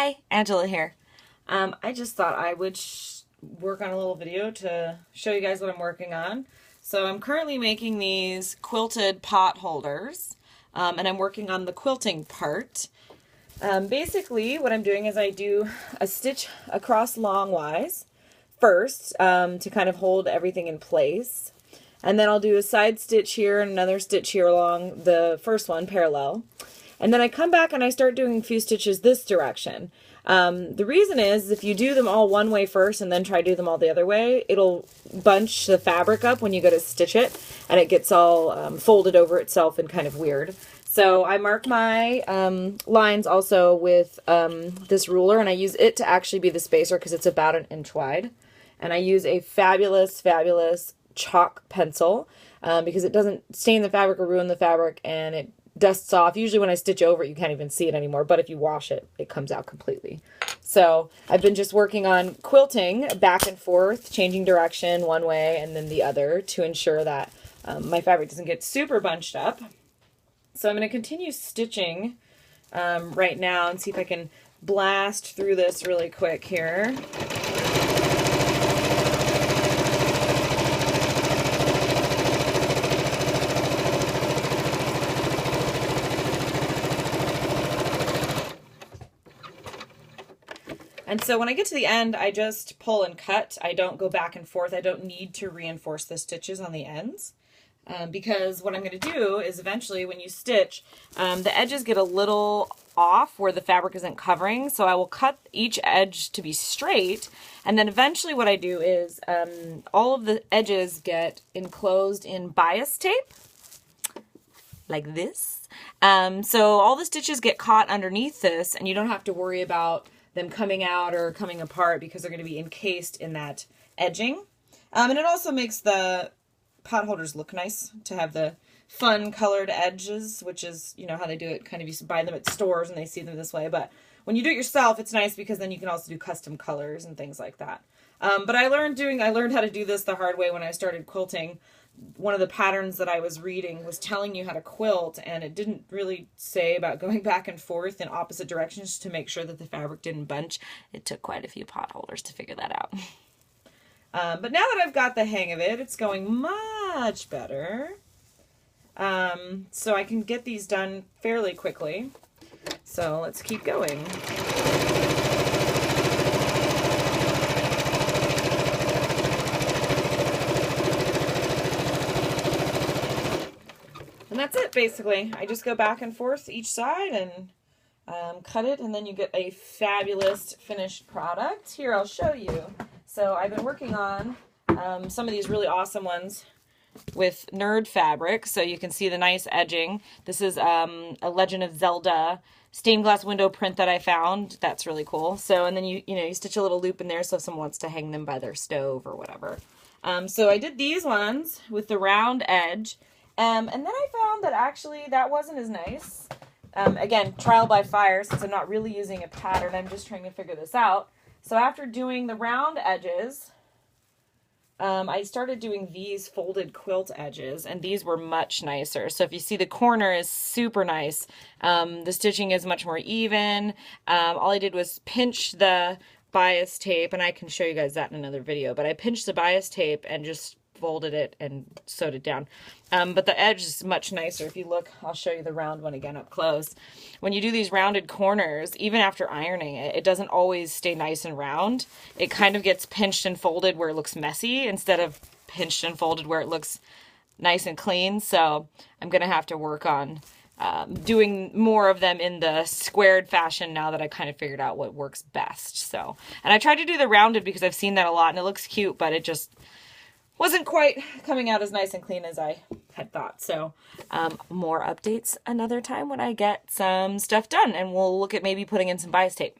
Hi, Angela here. I just thought I would work on a little video to show you guys what I'm working on. So I'm currently making these quilted pot holders, and I'm working on the quilting part. Basically, what I'm doing is I do a stitch across longwise first to kind of hold everything in place. And then I'll do a side stitch here and another stitch here along the first one, parallel. And then I come back and I start doing a few stitches this direction. The reason is if you do them all one way first and then try to do them all the other way, it'll bunch the fabric up when you go to stitch it, and it gets all folded over itself and kind of weird. So I mark my lines also with this ruler, and I use it to actually be the spacer because it's about 1 inch wide. And I use a fabulous, fabulous chalk pencil because it doesn't stain the fabric or ruin the fabric, and it dusts off. Usually when I stitch over it, you can't even see it anymore, but if you wash it, it comes out completely. So I've been just working on quilting back and forth, changing direction one way and then the other to ensure that my fabric doesn't get super bunched up. So I'm going to continue stitching right now and see if I can blast through this really quick here. And so when I get to the end, I just pull and cut. I don't go back and forth. I don't need to reinforce the stitches on the ends because what I'm going to do is eventually when you stitch, the edges get a little off where the fabric isn't covering. So I will cut each edge to be straight. And then eventually what I do is all of the edges get enclosed in bias tape like this. So all the stitches get caught underneath this, and you don't have to worry about them coming out or coming apart because they're going to be encased in that edging. And it also makes the pot holders look nice to have the fun colored edges, which is, you know, how they do it. Kind of, you buy them at stores and they see them this way. But when you do it yourself, it's nice because then you can also do custom colors and things like that. But I learned how to do this the hard way when I started quilting. One of the patterns that I was reading was telling you how to quilt, and it didn't really say about going back and forth in opposite directions to make sure that the fabric didn't bunch. It took quite a few pot holders to figure that out. But now that I've got the hang of it, it's going much better. So I can get these done fairly quickly. So let's keep going. And that's it, basically. I just go back and forth each side and cut it, and then you get a fabulous finished product. Here, I'll show you. So I've been working on some of these really awesome ones with nerd fabric, so you can see the nice edging. This is a Legend of Zelda stained glass window print that I found. That's really cool. So, and then you stitch a little loop in there so if someone wants to hang them by their stove or whatever. So I did these ones with the round edge. And then I found that actually that wasn't as nice. Again, trial by fire, since I'm not really using a pattern, I'm just trying to figure this out. So after doing the round edges, I started doing these folded quilt edges, and these were much nicer. So if you see, the corner is super nice. The stitching is much more even. All I did was pinch the bias tape, and I can show you guys that in another video, but I pinched the bias tape and just folded it and sewed it down. But the edge is much nicer. If you look, I'll show you the round one again up close. When you do these rounded corners, even after ironing it, it doesn't always stay nice and round. It kind of gets pinched and folded where it looks messy instead of pinched and folded where it looks nice and clean. So I'm going to have to work on doing more of them in the squared fashion now that I kind of figured out what works best. So, and I tried to do the rounded because I've seen that a lot and it looks cute, but it just wasn't quite coming out as nice and clean as I had thought. So more updates another time when I get some stuff done, and we'll look at maybe putting in some bias tape.